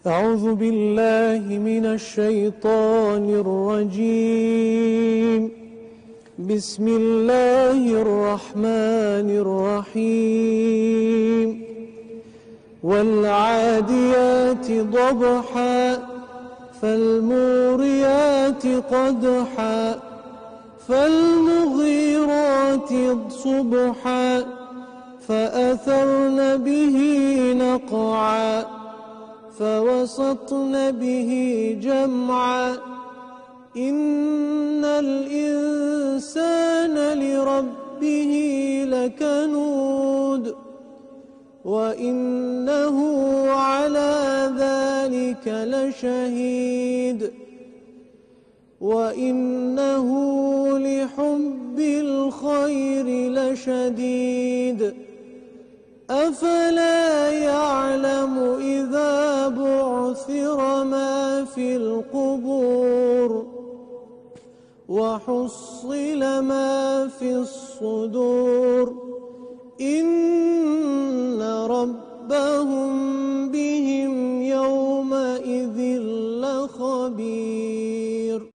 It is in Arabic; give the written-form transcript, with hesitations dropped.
أعوذ بالله من الشيطان الرجيم. بسم الله الرحمن الرحيم. والعاديات ضبحا فالموريات قدحا فالمغيرات صبحا فأثرن به نقعا فوسطن به جمعا إن الإنسان لربه لكنود وإنه على ذلك لشهيد وإنه لحب الخير لشديد أفلا يعلم إذا بعثر ما في القبور وحصل ما في الصدور إن